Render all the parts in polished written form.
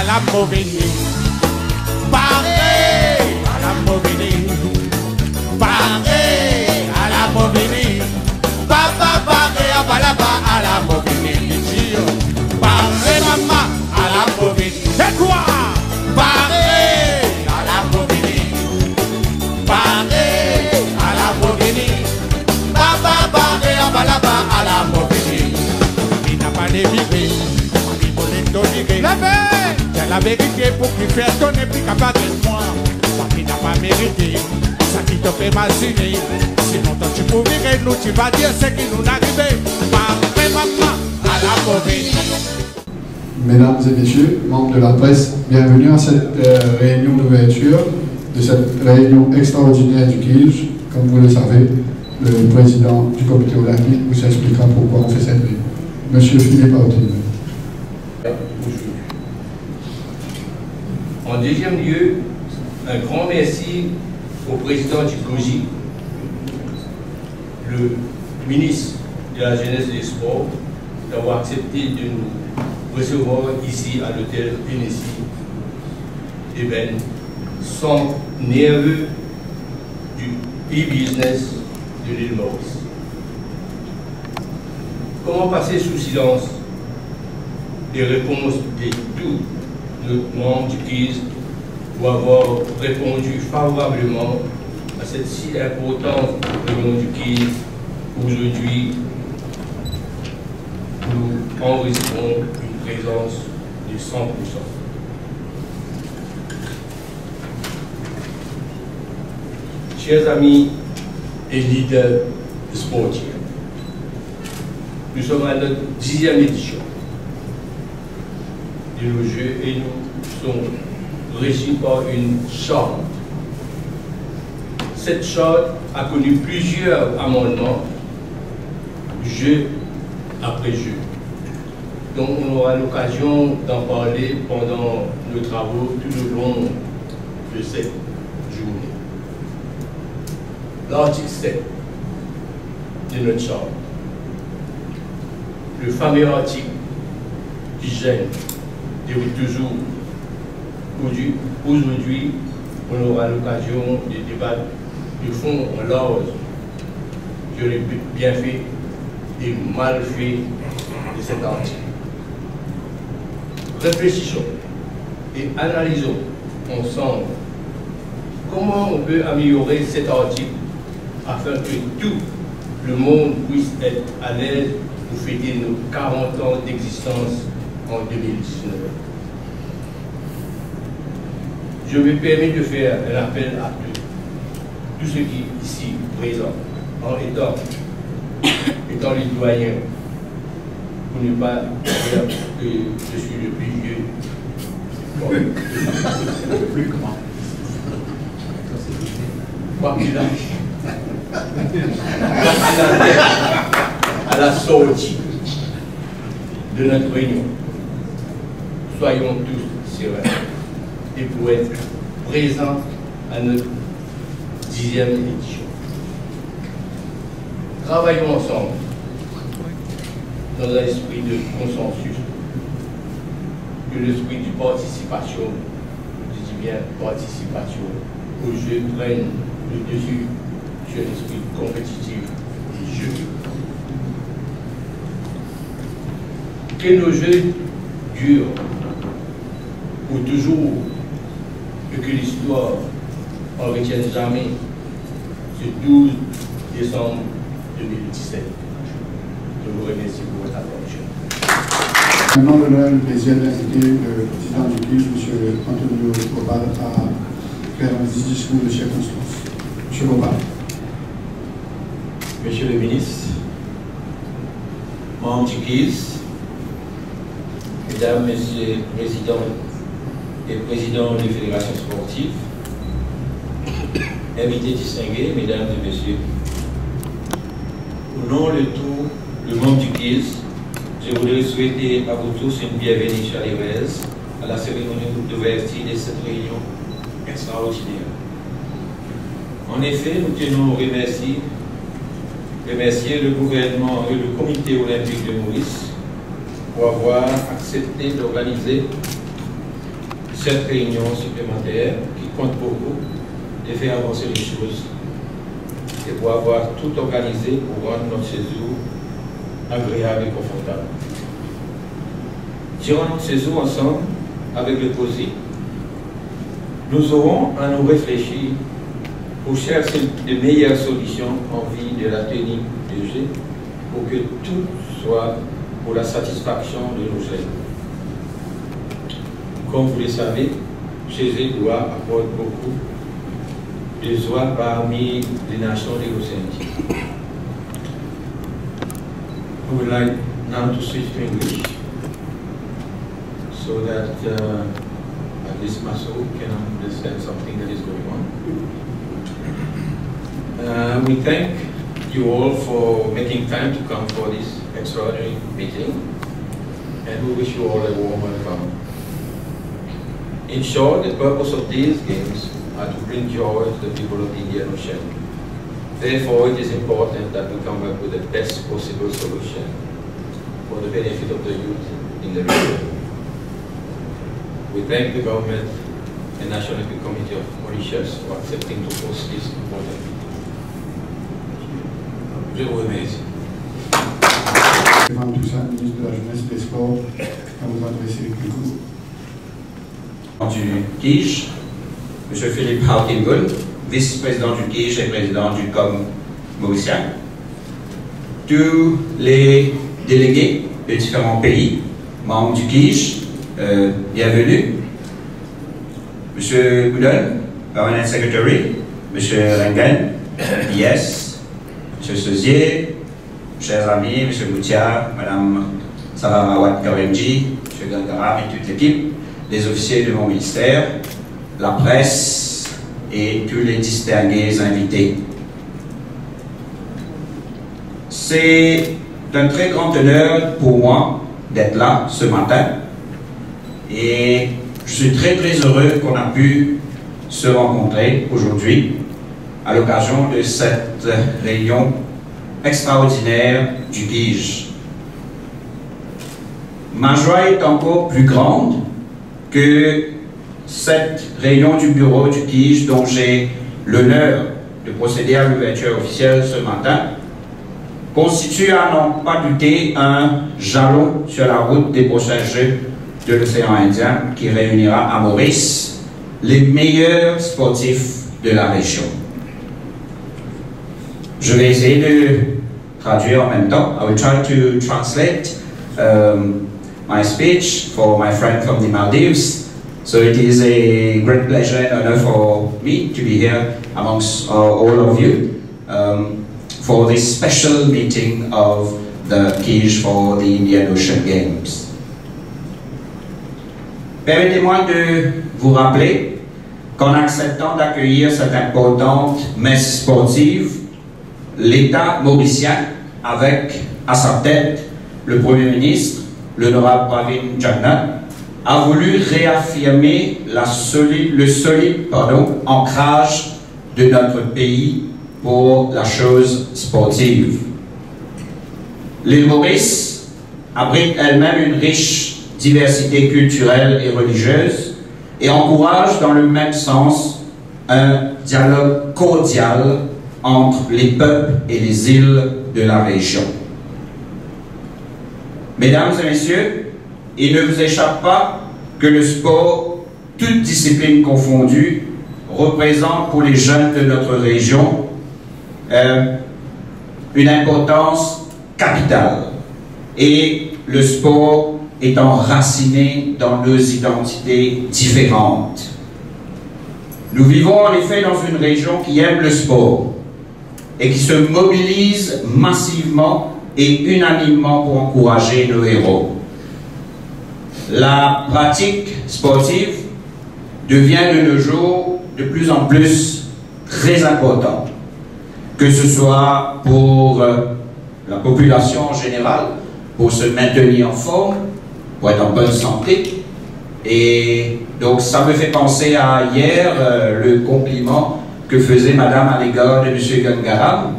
la mauvaise. Paré à la mauvaise. Paré à la mauvaise. Papa paré à balaba à la mauvaise. Paré maman à la mauvaise. C'est quoi? Paré à la mauvaise. Paré à la mauvaise. Papa paré à balaba à la mauvaise. Il n'a pas d'émigré. C'est la vérité pour qu'il fasse ton et puis capable de moi. Ça qui n'a pas mérité, ça qui te fait m'assumer. Sinon toi tu peux virer nous, tu vas dire ce qui nous arrive. Parfait maman à la mauvaise. Mesdames et messieurs, membres de la presse, bienvenue à cette réunion d'ouverture de cette réunion extraordinaire du KILJ. Comme vous le savez, le président du comité olympique vous expliquera pourquoi on fait cette réunion. Monsieur Philippe Artin. En deuxième lieu, un grand merci au président du COJI, le ministre de la Jeunesse et des Sports, d'avoir accepté de nous recevoir ici à l'hôtel Hennessy d'Ébène, centre nerveux du e-business de l'île Maurice. Comment passer sous silence les réponses de tous nos membres du KILJ pour avoir répondu favorablement à cette si importante réunion du KILJ. Aujourd'hui, nous enregistrons une présence de 100%. Chers amis et leaders sportifs, nous sommes à notre 10e édition de nos Jeux et nous sommes régis par une charte. Cette charte a connu plusieurs amendements, jeu après jeu. Donc on aura l'occasion d'en parler pendant nos travaux tout au long de cette journée. L'article 7 de notre charte, le fameux article qui gêne depuis toujours. Aujourd'hui, on aura l'occasion de débattre de fond en large sur les bienfaits et malfaits de cet article. Réfléchissons et analysons ensemble comment on peut améliorer cet article afin que tout le monde puisse être à l'aise pour fêter nos 40 ans d'existence en 2019. Je me permets de faire un appel à tous ceux qui ici présents, en étant les doyens, pour ne pas dire que je suis le plus vieux. Bon. Le plus grand. Quoi qu'il arrive, à la sortie de notre réunion, soyons tous sereins et pour être présents à notre 10e édition. Travaillons ensemble dans un esprit de consensus, que l'esprit de participation, je dis bien participation, aux jeux prenne le dessus sur l'esprit compétitif des jeux. Que nos jeux durent pour toujours et que l'histoire en retienne jamais ce 12 décembre 2017. Je vous remercie pour votre attention. Maintenant, l'honneur et le plaisir d'inviter le président du KILJ, M. Antonio Gopal, à faire un discours de circonstance. M. Gopal. Monsieur le ministre, membres du KILJ, Mesdames, Messieurs les présidents et présidents des fédérations sportives, invités distingués, Mesdames et Messieurs, au nom de tout le monde du KILJ, je voudrais souhaiter à vous tous une bienvenue chaleureuse à la cérémonie d'ouverture de cette réunion extraordinaire. En effet, nous tenons à remercier le gouvernement et le comité olympique de Maurice pour avoir accepté d'organiser cette réunion supplémentaire qui compte beaucoup de faire avancer les choses et pour avoir tout organisé pour rendre notre séjour agréable et confortable. Durant notre séjour ensemble, avec le COSI, nous aurons à nous réfléchir pour chercher de meilleures solutions en vue de la tenue du jeu pour que tout soit pour la satisfaction de nos jeunes. Comme vous le savez, Jésus doit apporter beaucoup de joie parmi les nations de l'Océanie. I would like now to switch to English so that at least Maso can understand something that is going on. We thank you all for making time to come for this extraordinary meeting, and we wish you all a warm welcome. In short, the purpose of these games are to bring joy to the people of the Indian Ocean. Therefore, it is important that we come up with the best possible solution for the benefit of the youth in the region. We thank the government and National Olympic Committee of Mauritius for accepting to host this important meeting. Je vous remercie. Devant tout ça, ministre de la Jeunesse et des Sports, à vous adresser le coup. Du KIJ, M. Philippe Hartingul, vice-président du KIJ et président du COM mauricien, tous les délégués de différents pays, membres du KIJ, bienvenue, M. Boudon, Permanent Secretary, M. Rengen, BS, M. Sozier, chers amis, M. Moutia, Mme Saramawat Karenji, M. Gangaram et toute l'équipe, les officiers de mon ministère, la presse et tous les distingués invités. C'est un très grand honneur pour moi d'être là ce matin et je suis très heureux qu'on a pu se rencontrer aujourd'hui à l'occasion de cette réunion extraordinaire du KIJ. Ma joie est encore plus grande que cette réunion du bureau du KIJ dont j'ai l'honneur de procéder à l'ouverture officielle ce matin constitue à n'en pas douter un jalon sur la route des prochains Jeux de l'océan Indien qui réunira à Maurice les meilleurs sportifs de la région. Je vais essayer de traduire en même temps. I will try to translate my speech for my friend from the Maldives. So it is a great pleasure and honor for me to be here amongst all of you for this special meeting of the KIJ for the Indian Ocean Games. Permettez-moi de vous rappeler qu'en acceptant d'accueillir cette importante messe sportive, l'État mauricien, avec à sa tête le Premier ministre, l'honorable Pravin Jagnnath, a voulu réaffirmer le solide ancrage de notre pays pour la chose sportive. L'île Maurice abrite elle-même une riche diversité culturelle et religieuse et encourage dans le même sens un dialogue cordial entre les peuples et les îles de la région. Mesdames et messieurs, il ne vous échappe pas que le sport, toutes disciplines confondues, représente pour les jeunes de notre région une importance capitale. Et le sport est enraciné dans nos identités différentes. Nous vivons en effet dans une région qui aime le sport et qui se mobilise massivement et unanimement pour encourager nos héros. La pratique sportive devient de nos jours de plus en plus très importante, que ce soit pour la population en général, pour se maintenir en forme, pour être en bonne santé. Et donc ça me fait penser à hier, le compliment que faisait Madame à l'égard de M. Gangaram,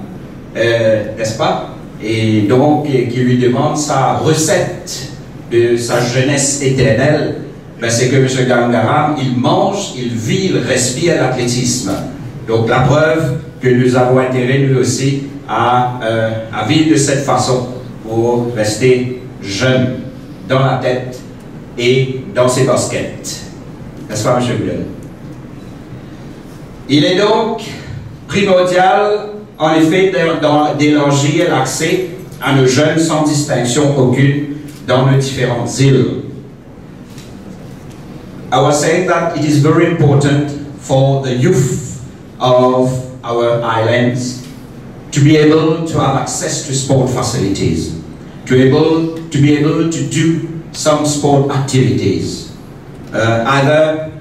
n'est-ce pas? Et donc qui lui demande sa recette de sa jeunesse éternelle ben c'est que M. Gangaram, il mange, il vit, il respire l'athlétisme. Donc la preuve que nous avons intérêt, nous aussi, à vivre de cette façon pour rester jeune dans la tête et dans ses baskets. N'est-ce pas, M. Goulen? Il est donc primordial, en effet, d'élargir l'accès à nos jeunes sans distinction aucune dans nos différentes îles. I was saying that it is very important for the youth of our islands to be able to have access to sport facilities, to be able to do some sport activities, either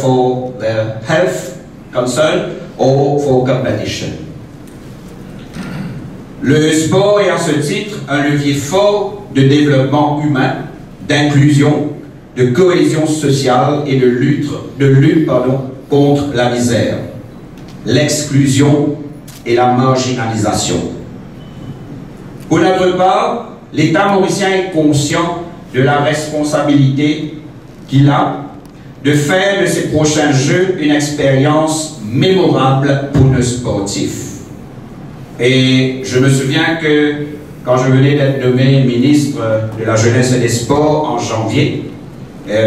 for their health concern or for competition. Le sport est à ce titre un levier fort de développement humain, d'inclusion, de cohésion sociale et de lutte contre la misère, l'exclusion et la marginalisation. Pour notre part, l'État mauricien est conscient de la responsabilité qu'il a de faire de ces prochains Jeux une expérience mémorable pour nos sportifs. Et je me souviens que quand je venais d'être nommé ministre de la Jeunesse et des Sports en janvier,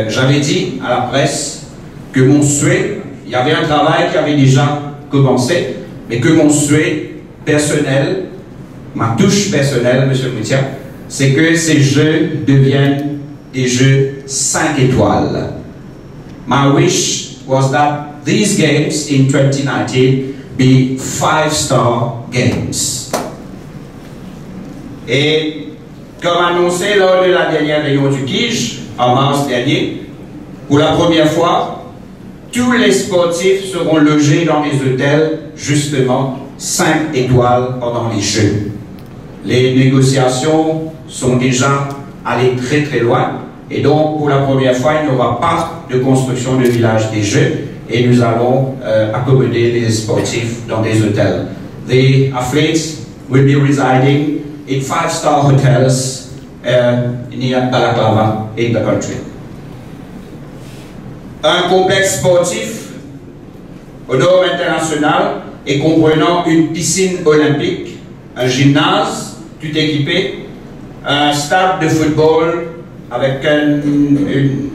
j'avais dit à la presse que mon souhait, il y avait un travail qui avait déjà commencé, mais que mon souhait personnel, ma touche personnelle, M. Moutia, c'est que ces Jeux deviennent des Jeux 5 étoiles. My wish was that these games in 2019 be 5-star games. Et comme annoncé lors de la dernière réunion du KIJ, en mars dernier, pour la première fois, tous les sportifs seront logés dans des hôtels, justement, 5 étoiles pendant les Jeux. Les négociations sont déjà allées très très loin, et donc pour la première fois, il n'y aura pas de construction de village des Jeux, et nous allons accommoder les sportifs dans des hôtels. The athletes will be residing in 5-star hotels near Balaclava in the country. Un complexe sportif au nord international et comprenant une piscine olympique, un gymnase tout équipé, un stade de football avec une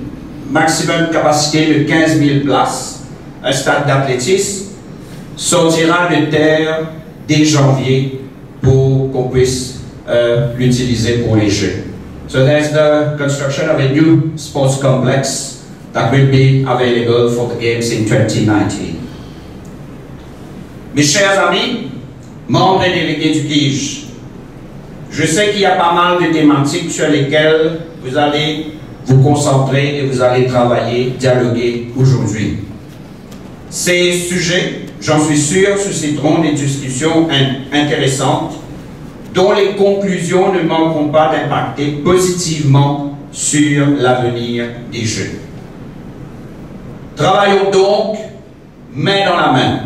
maximum capacité de 15 000 places, un stade d'athlétisme, sortira de terre dès janvier pour qu'on puisse l'utiliser pour les Jeux. So there's the construction of a new sports complex that will be available for the games in 2019. Mes chers amis, membres et délégués du KIJ, je sais qu'il y a pas mal de thématiques sur lesquelles vous allez vous concentrer et vous allez travailler, dialoguer aujourd'hui. Ces sujets, j'en suis sûr, susciteront des discussions intéressantes dont les conclusions ne manqueront pas d'impacter positivement sur l'avenir des Jeux. Travaillons donc main dans la main.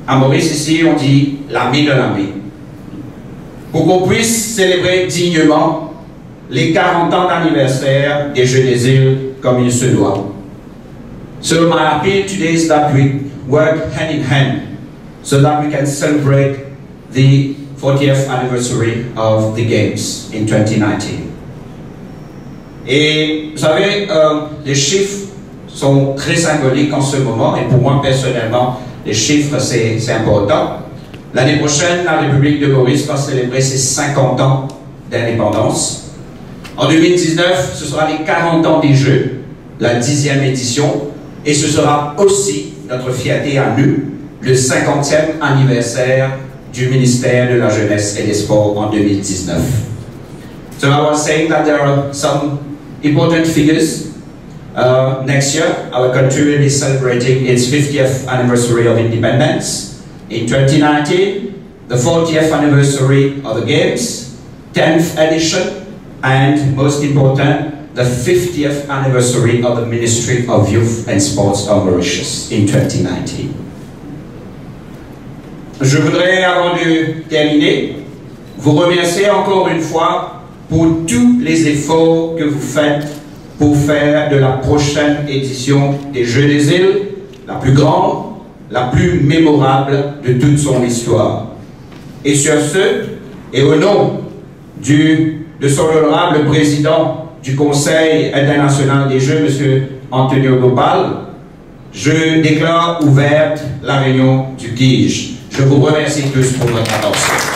À Maurice, ici, on dit la main dans la main. Pour qu'on puisse célébrer dignement les 40 ans d'anniversaire des Jeux des îles comme il se doit. So my appeal today is that we work hand in hand so that we can celebrate the 40th anniversary of the Games in 2019. Et vous savez, les chiffres sont très symboliques en ce moment, et pour moi personnellement, les chiffres c'est important. L'année prochaine, la République de Maurice va célébrer ses 50 ans d'indépendance. En 2019, ce sera les 40 ans des Jeux, la 10e édition, et ce sera aussi notre fierté à nous, le 50e anniversaire du ministère de la Jeunesse et des Sports en 2019. So I was saying that there are some important figures. Next year, our country will be celebrating its 50th anniversary of independence. In 2019, the 40th anniversary of the Games, 10th edition, and most important, the 50th anniversary of the Ministry of Youth and Sports of Mauritius in 2019. Je voudrais, avant de terminer, vous remercier encore une fois pour tous les efforts que vous faites pour faire de la prochaine édition des Jeux des Îles la plus grande, la plus mémorable de toute son histoire. Et sur ce, et au nom de son honorable président du Conseil international des Jeux, M. Antonio Gopal, je déclare ouverte la réunion du KIJ. Je vous remercie tous pour votre attention.